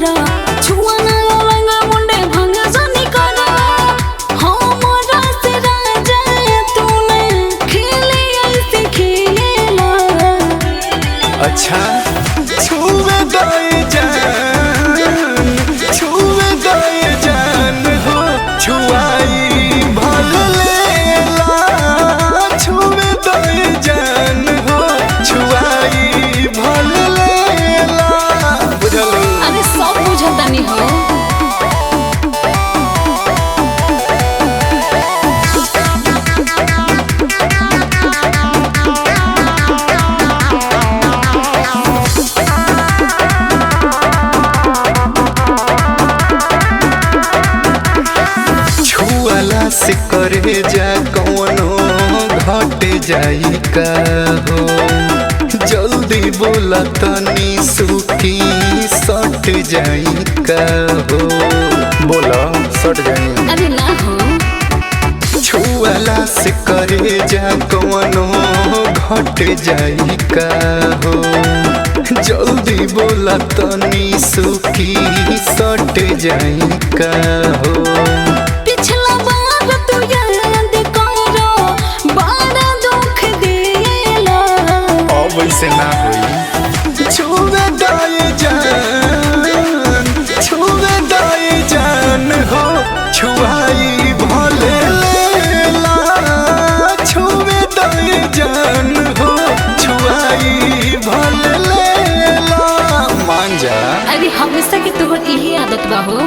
करा छुआ ना लंगा मुंडे भंग जानी करा हमरा से राजा तूने खेले ऐसे खेला। अच्छा छुए दे जान हो छुआई भल लेला छुए दे जान हो छुआई भल लेला। बुझल अरे सब बुझतानी हो। छुआला से करे जा कौनो घट जाई का हो जल्दी बोला तनी सुखी सट जाई का हो बोला सट जाई। अरे ना हो छुआला से करे जा कौनो घट जाई का हो जल्दी बोला तनी सुखी सट जाई का हो। पिछला बार तू याद करो बड़ा दुख देला। अब वैसे ना होई छुए दे जान हो छुआई भले लेला छुए दे जान हो छुआई भले लेला। मान जा अरे हमेशा की तोहर यही आदत बा हो।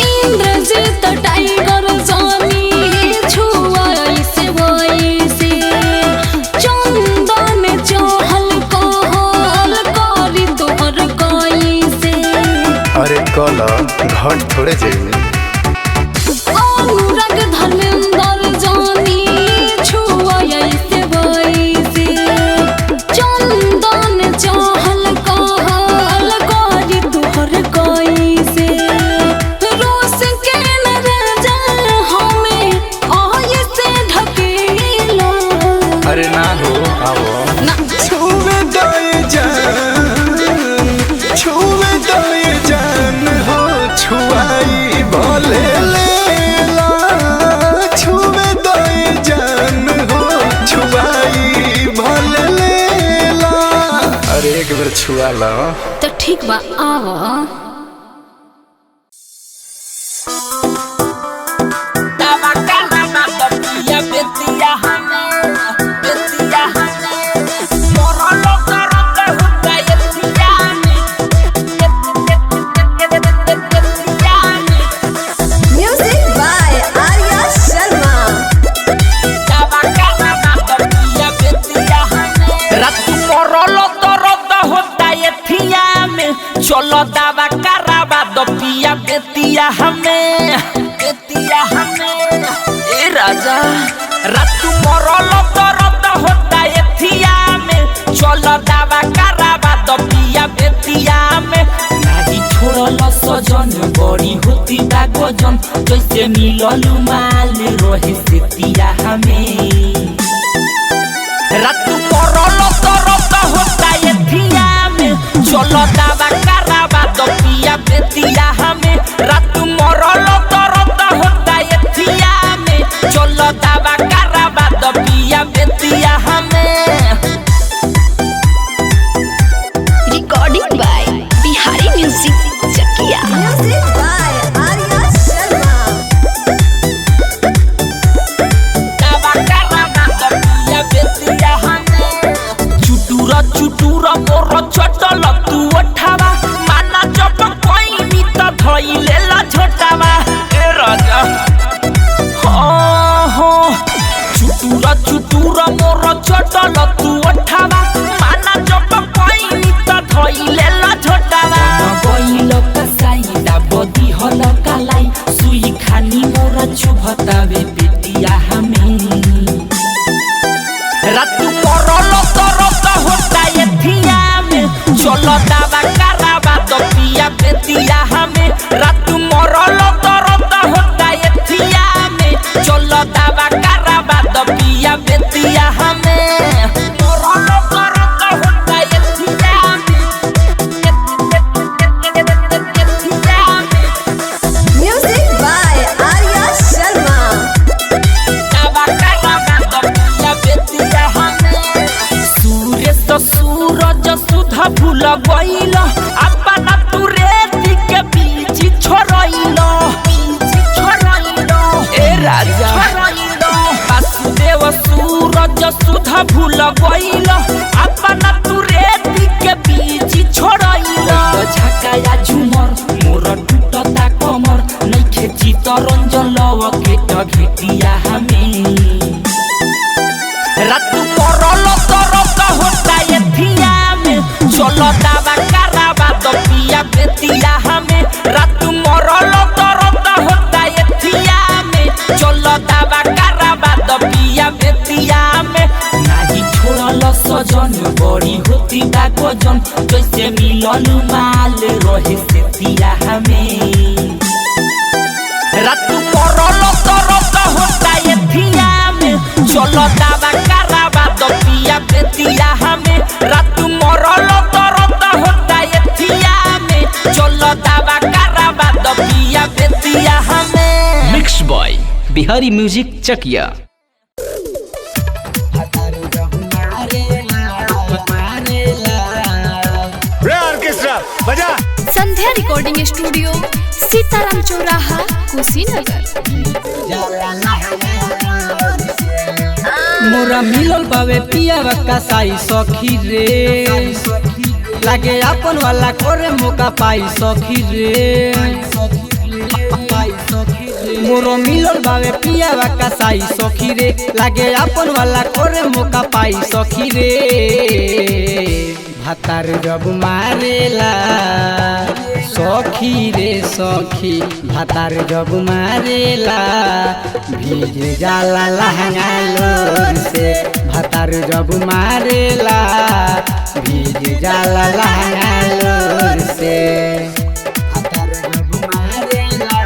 इंद्रजीत टाइगर जानी छुआई से वैसे चंदन चहल कहल करी तोहर कैसे। अरे कल घट थोड़े जाइए अनुराग धर्मेंद्र जानी छुआई से वैसे चंदन चहल कहल करी तोहर कैसे। रोस के न राजा हमें आय से ढकेला। अरे ना हो आओ ना छुए दे जान हो छुआई भले लेला छुए दे जान हो छुआई भले लेला। अरे एक बार छुआ लो तो ठीक बा आवा। Music by Arya Sharma. चलो दावा करावा दो पिया बेतिया हमें ए राजा रात मरल दर्द होता एथिया में चलो दावा करावा दो पिया बेतिया में नहीं छोड़ल सजन बड़ी होती बा गजन जैसे मिललू माल रहे सेतिया हमें रात मरल दर्द होता एथिया में चलो दावा करावा दो पिया बेतिया हमें रात मरल दर्द होता एथिया में चलो दावा करावा दो पिया बेतिया हमें। Recording by Bihari Music Chakia. Music by Arya Sharma. दावा करावा दो पिया बेतिया हमें चुटुरा मोर चटल तू उठावा माना जब कोई नी त धइलेला झोटावा ए राजा हो चुटुरा मोर चटल तू उठावा माना जब कोई नी त धइलेला झोटावा गइल कसाइला बदी हल कालाई सुई खानी मोर छुभतावे बेतिया हमें रात मरल दर्द होता एथिया में चलो दावा करावा बेतिया हमें रात मरल दर्द होता एथिया में चल दावा कराबा दबिया बेतिया हमें मरल दर्द होता एथिया में Music by Arya Sharma. दावा कराबा दबिया बेतिया हमें सूर्य तो सूरज सुधा भूल गइल अपना तू रेती के बीच छोड़इल ए राजा वासुदेव सूरज सुधा भूल गइल अपना तू रेती के बीच छोड़इल झकाया झुमर मोर टूटता कमर नइखे चितरंजन लव के घेटिया हमें रात मरल दर्द होता एथिया में चल दावा कराबा दबिया बेतिया हमें रात मरल दर्द होता एथिया में चल दावा कराबा दबिया बेतिया में नाही छोड़ल सजन बड़ी होती बा गजन जैसे मिलन माल रहे सेतिया हमें रात मरल दर्द होता एथिया में चल दावा कराबा दबिया बेतिया हमें रात मरल दर्द होता एथिया में चल दावा कराबा दबिया बेतिया हमें मिक्स बॉय बिहारी म्यूजिक चकिया। ऑर्केस्ट्रा बजा। संध्या रिकॉर्डिंग स्टूडियो सीताराम चौराहा कुशीनगर। मोरा मिलल बावे पियावा कसाई सखी रे लागे अपन वाला करे मौका पाई सखी रे मोरो मिलल बावे पियावा कसाई सखी रे लागे अपन वाला करे मौका पाई सखी रे भातार जब मारेला सखी रे सखी भातार जब मारेला भीज जाला लहंगा लोर से भातार जब मारेला भीज जाला लहंगा लोर से भातार जब मारेला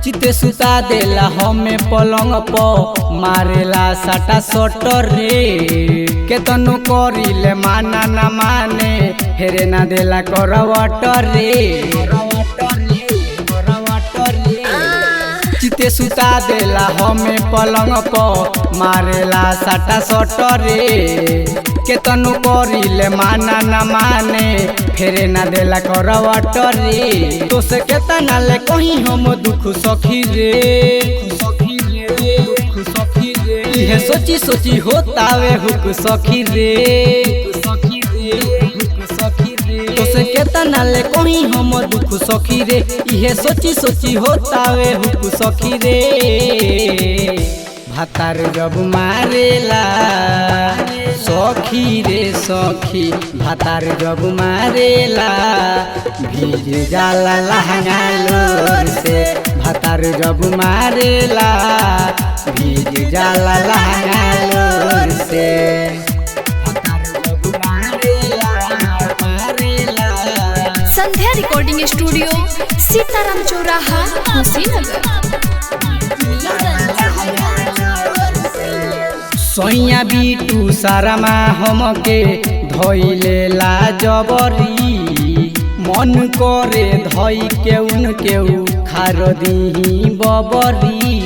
चिते सुता देला हमें पलंग प मारेला सटा सटर रे केतनो करिले माना न माने हेरे ना देला करवट रे चिते सुता देला हमें पलंग प मारेला सटा सटर रे केतनो करिले माना न माने फेरे ना देला करवट रे तो से केतना ले कहीं हम दुख सखी रे इहे सोची सोची होतावे हुक सखी रे तो से केतना ले कहीं हम दुख सखी रे इहे सोची सोची होतावे हुक सखी रे भातार जब मारेला सखी रे सखी भातार जब मारेला भीज जाला लहंगा लोर से भातार जब मारेला भीज जाला लहंगा लोर से भातार जब मारेला संध्या रिकॉर्डिंग स्टूडियो सीताराम चौराहा कुशीनगर। सोइया बिटू सारामा हमके धोइले ला जबरी मन करे धोई के उनके खार दीही बबरी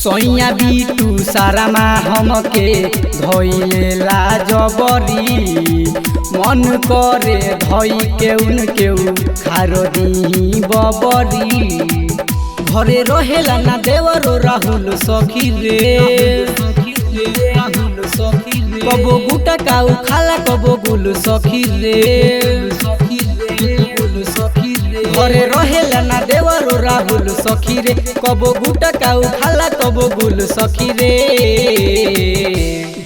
सोइया बिटू सारामा हमके धोइले ला जबरी मन करे धोई के उनके खार दीही बबरी घरे रहेला ना देवरो राहुल सखी रे कबो गुटा काऊ खाला कबो गुल सखी रे घरे रहेला ना देवरो राहुल सखी रे कबो गुटा काऊ खाला कबो गुल सखी रे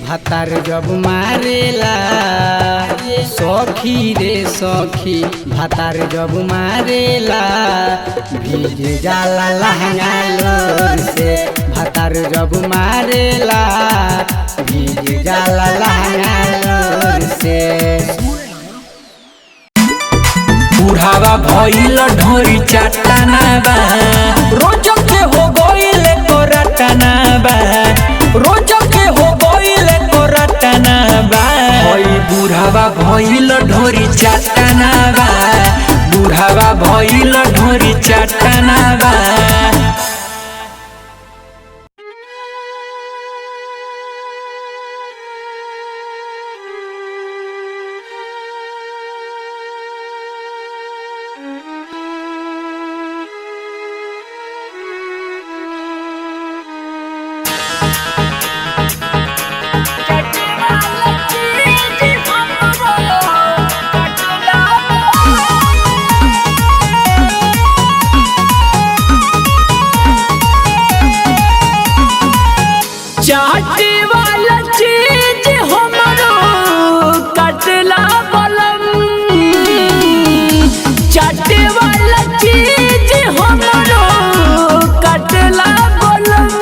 भातार जब मारेला सखी रे सखी भातार जब मारेला भीज जाला लहंगा लोर से भातार जब मारेला भीज जाला लहंगा लोर से बुढ़ावा भइल ढोरी चाटाना बा रोज के हो गइल कोराटाना बा रोज के हो गइल कोराटाना बा होई बुढ़ावा भइल ढोरी चाटाना बा बुढ़ावा भइल ढोरी चाटाना बा चाटे वाला चीज हमरो कटला बलम चाटे वाला चीज हमरो कटला बलम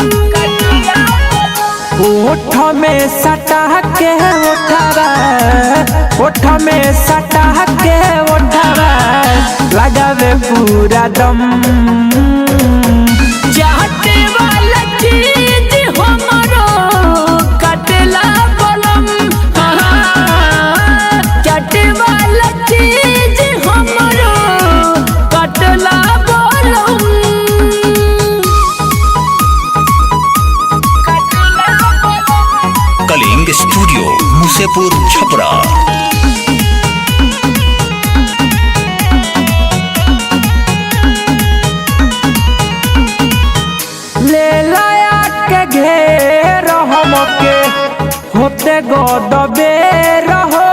ओठ में सटा के ओठवा ओठ में सटा के ओठवा लगावे पूरा दम चाटे वाला चीज हमरो कटला बलम चाटे वाला चीज हमरो कटला बलम कलिंग स्टूडियो मुसेपुर छपरा। ले लाया के घेर हमके होते गदबे रहो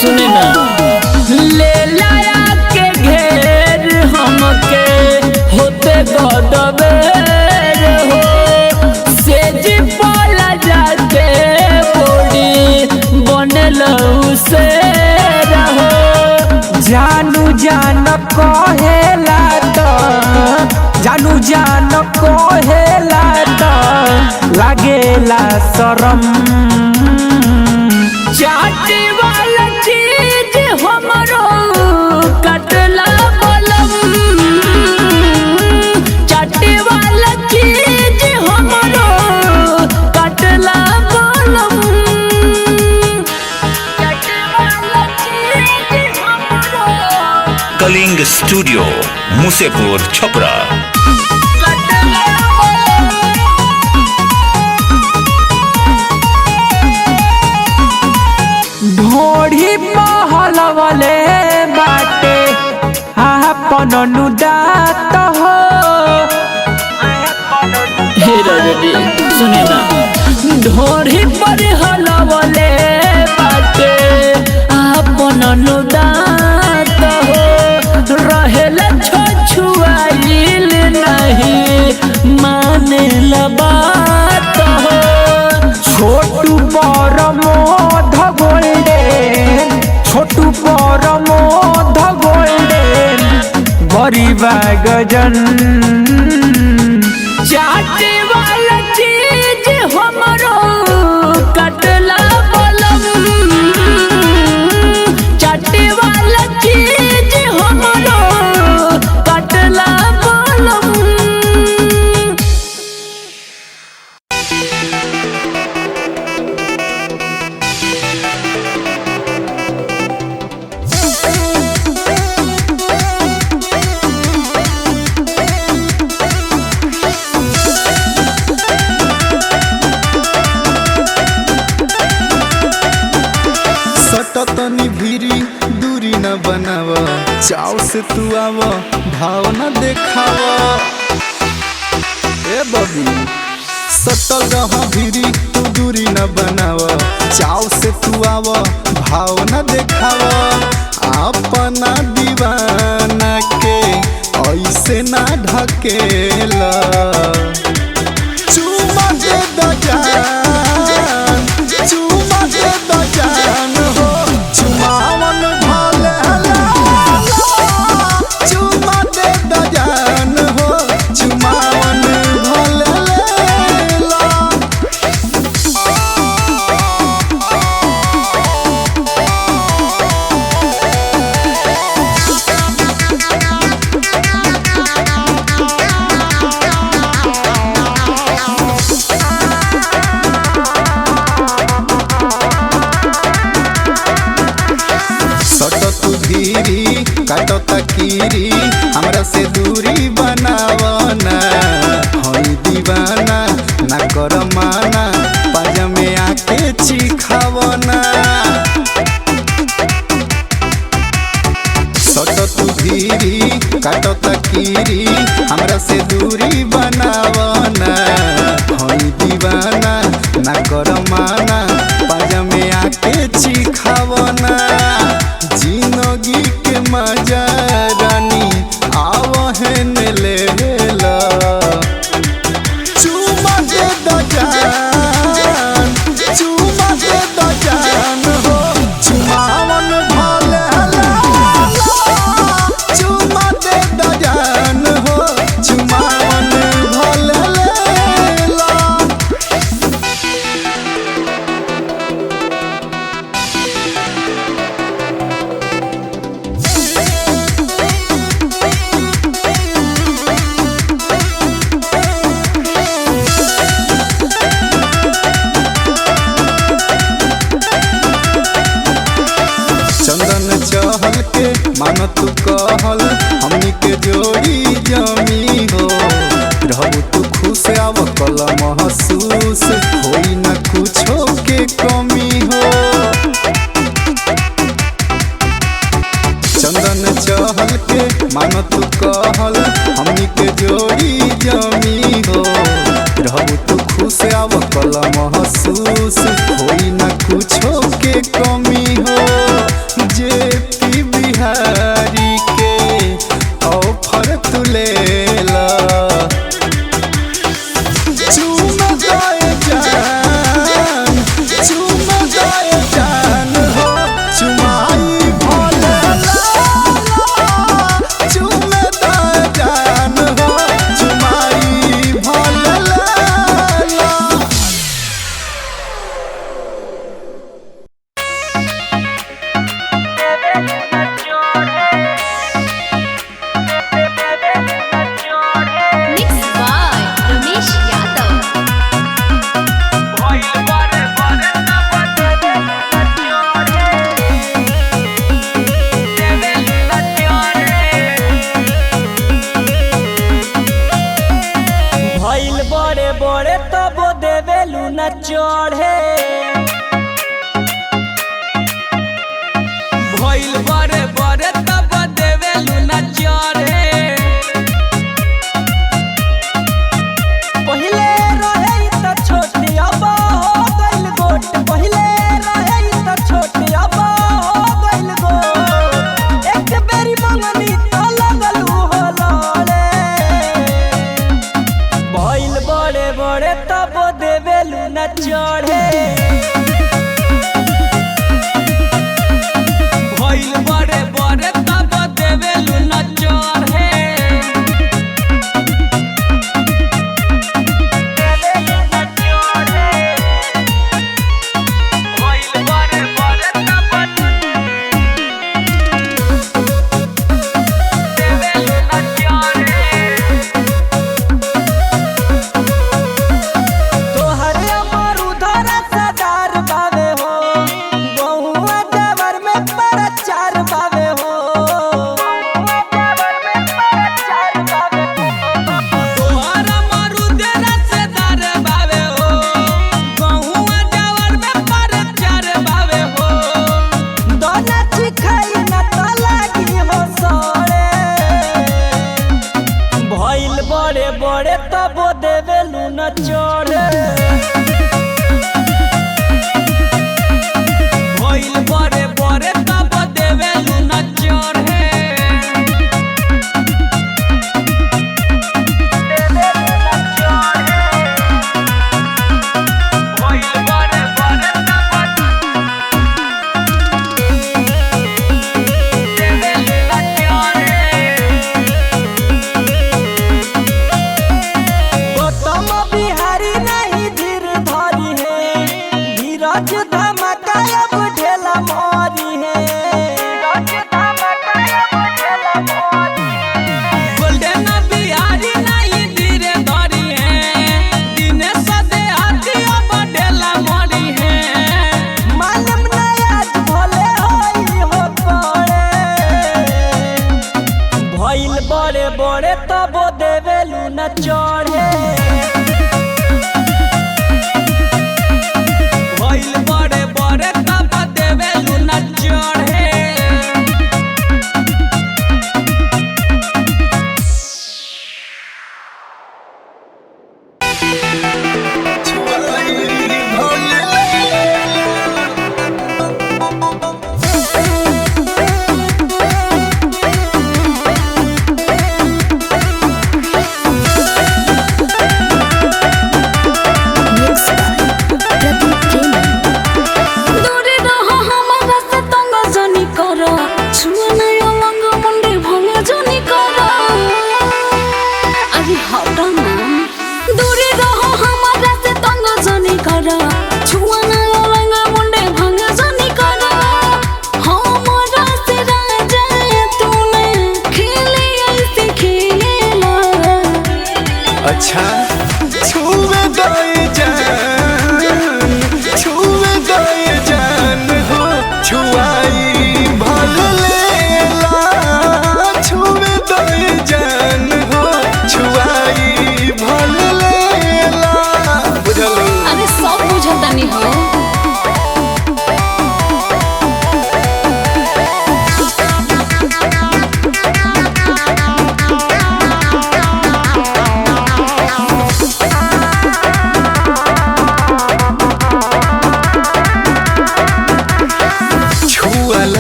सुने ना ले लाया के घेर हमके होते गदबे रहो सेज पाला जाते बोली बनल से रहो जानू जान कहेला तो जानू जान कहेला तो लागेला शरम चाटे वाला चीज हमरो कटला बलम चाटे वाला चीज हमरो कटला बलम चाटे वाला चीज हमरो कलिंग स्टूडियो मुसेपुर छपरा। ढोढ़ी महल वाले बाटे आपन नुदात हो सुने ना ढोढ़ी पर हलवले बाटे आपन नुदात हो रहेला छछुआइल नहीं माने बात हो छोटू पर मोध गोल्डन छोटू पर मोध गोल्डन गरीबा गजन चाटे वाला चीज हमरो कटला बलम चाटे वाला चीज हमरो कटला बलम तनी भीरी दूरी न बनाव चाव से तू आव भाव न देखाव ए बबी सटल रह भीरी तू दूरी न बनाव चाव से तू आव भाव न देखाव अपना दीवाना के ऐसे ना ढकेला चुमा दे द जान, चुमा दे द जान हो चुमावन भले ला, चुमा दे द जान हो चुमावन भले ला। सट तू धीरी काटो तकीरी हमरा से दूरी बनावना, होई दीवाना ना कर माना पाजमे आके चिखावना। सट तू धीरी काटो तकीरी हमरा से दूरी बनावना, होई दीवाना ना कर माना पाजमे आके चिखावना। जिंदगी के मजा रानी आवहन ले ला, चुमा दे द जान, चुमा दे द जान हो चुमावन भले ला, चुमा दे द जान हो चुमावन भले ला। चंदन चहल के मान तू कहल हमनी के जोड़ी जमी हो, रहू तू खुश आव कल महसूस होई न कुछो के कमी हो। चंदन चहल के मान तू कहल हमनी के जोड़ी जमी हो, रहू तू खुश आव कल महसूस होई न कुछो के कमी हो। जेपी बिहारी के ऑफर तू ले ला, चुमा दे जान, चुमा दे जान हो चुमाई भले ला, चुमा दे जान हो चुमाई भले ला। Mixed by Ramesh Yadav. भइल बड़े बड़े तब देवेलू न चढ़े, भइल बड़े बड़े तब देवेलू न चढ़े। पहिले रहे त छोटी अब हो गइल गोट, पहिले रहे त छोटी अब हो गइल गोट। एक बेरी मंगनी त लगलू हो लड़े, भइल बड़े बड़े तब देवेलू न चढ़े। भइल बड़े बड़े तब देवेलू न चढ़े। देवेलू न चढ़े, भइल बड़े बड़े तब देवेलू न चढ़े। तोहरे अमर उधर सदार बावे हो, बहुआ देवर में प्रचार बावे हो। तोहर अमर उधर सदार बावे हो, बहुआ देवर में प्रचार बावे हो। दोना चिखाई न त लागी हो सड़े, भइल बड़े बड़े तब देवेलू न चढ़े। भइल बड़े बड़े तब देवेलू न चढ़े। देवेलू न चढ़े।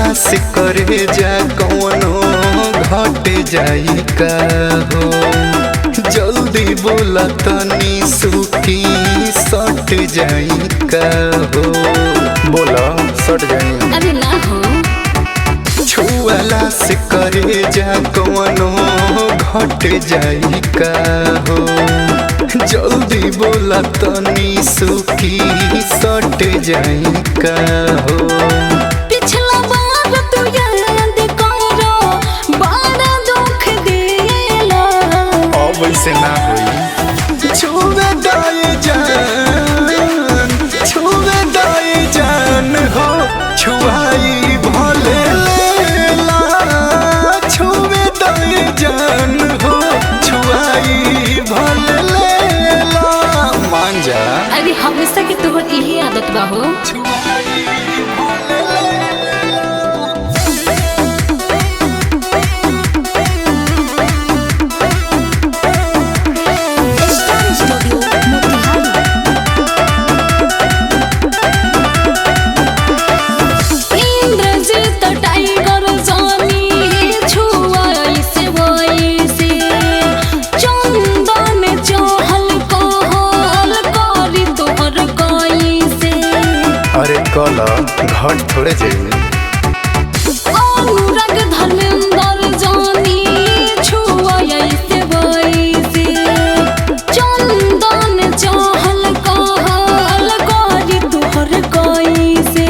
छुआला से करे जा कौनो घट जाई का हो जल्दी बोला तनी सुखी सट जाई का हो बोला सट जाई अरे ना हो छुआला से करे जा कौनो घट जाई का हो जल्दी बोला तनी सुखी सट जाई का हो पिछला बार तू याद करो बड़ा दुख देला अब वैसे ना होई छुवे दाए जान हो छुआई भले लेला छुवे दाए जान हो छुआई भले लेला मान जा अरे हमेशा के तोहर यही आदत बा हो इंद्रजीत टाइगर जानी छुआई से वैसे चंदन चहल कहल करी तोहर कैसे अरे कला घट थोड़े जाई अनुराग धर्मेंद्र जानी छुआई से वैसे चंदन चहल कहल करी तोहर कैसे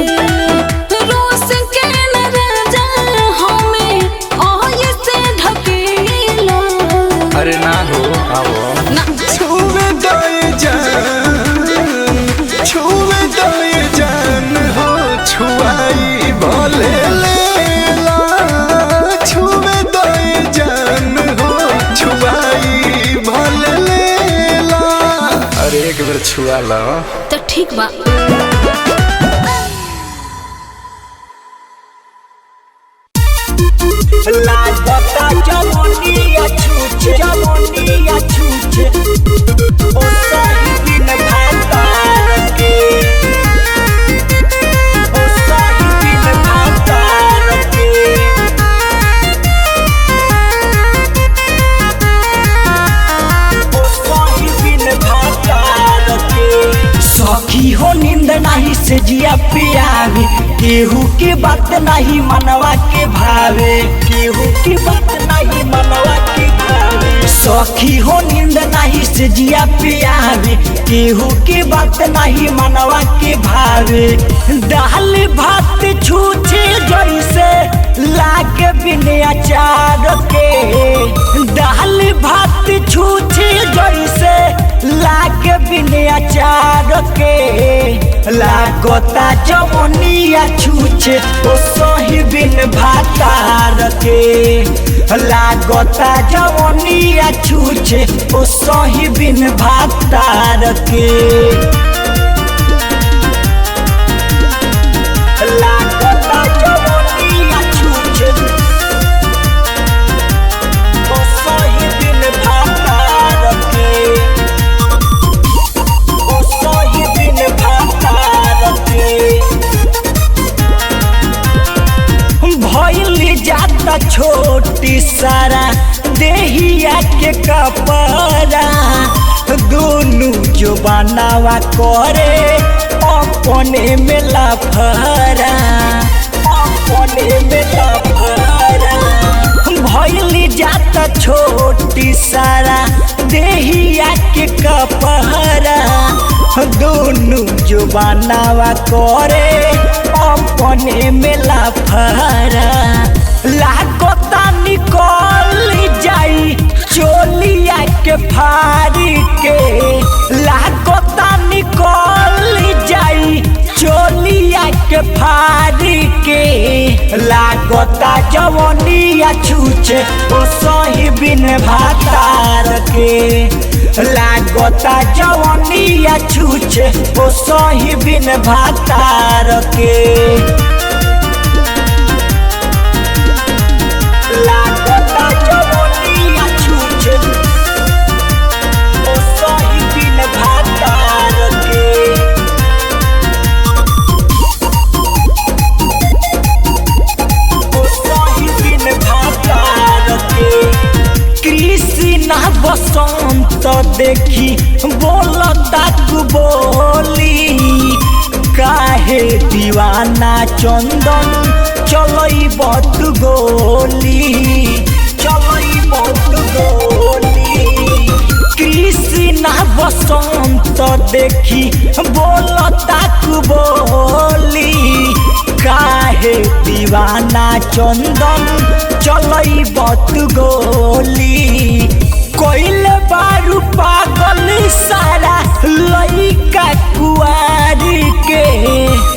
रोस के न राजा हमें आय से ढकेला अरे ना हो आओ ना छुवे दाए जान हो छुआई भले लेला छुवे दाए जान हो छुआई भले लेला अरे एक बार छुआ ला तो ठीक बा लागता जवनिया छूछे ओ सही दिन भातार के ओ सही दिन भातार के ओ सही दिन भातार के सखी हो नींद नहीं से जिया पियावे केहू की बात नहीं मनवा के भावे केहू की बात नहीं मनवा के भावे सखी हो नींद नहीं से जिया पियावे केहू की बात नहीं मनवा के भावे दाल भात छूछे जैसे लागे बिना अचार के दाल भात छूछे जैसे लागे बिना अचार के लागता जवनिया छूछे ओ सही बिन भातार के लागता जवनिया छूछे ओ सही बिन भातार के लागता जवनिया छूछे ओ सही बिन भातार के ओ सही बिन भातार के भइल जाता छोटी सारा देहिया के कपड़ा दोनों जो बनावा करे अपने में लफड़ा अपने में लफड़ा भइल जाता छोटी सारा देहिया के कपड़ा दोनों जो बनावा करे अपने में लफड़ा लागता निकल जाई चोलिया के फाड़ी के लागता निकल जाई चोलिया के फाड़ी के लागता जवनिया छूछे ओ सही बिन भातार के लागता जवनिया छूछे ओ सही बिन भातार के लागता जवनिया छूछे ओ सही बिन भातार के देखी बोलता तू बोली काहे दीवाना चंदन चलई बत गोली चलई बत गोली कृष्णा बसंत देखी बोलता तू बोली काहे दीवाना चंदन चलई बत गोली कोइल बारू पागल सारा लइका कुआरी के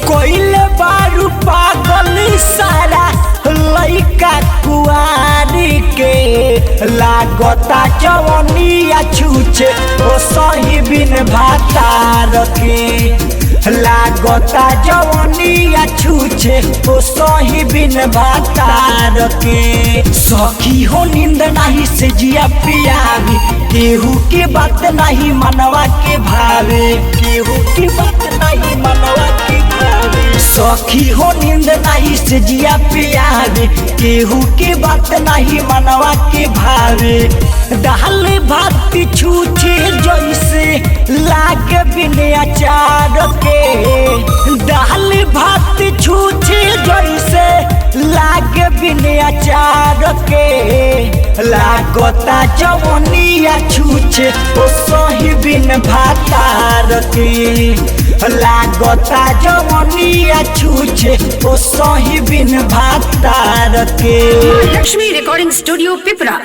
कोइल बारू पागल सारा लइका कुआरी के लागता जवनिया छूचे ओ सही बिन भातार के लागता जवनिया छूचे ओ सही बिन भातार के सखी हो नींद नहीं से जिया पियावी केहू के बात नहीं मनवा के भावे केहू की बात नहीं मनवा के भावे सखी हो नींद नहीं से जिया पियावे केहू के बात नहीं मनवा के भावे दाल भात छूछे जैसे लाग बिन अचार के दाल भात छूछे जैसे लाग बिन अचार के लागता जवनिया छूछे ओ सही बिन भातार के लागता जवनिया छूछे ओ सही बिन भातार के लक्ष्मी रिकॉर्डिंग स्टूडियो पिपरा।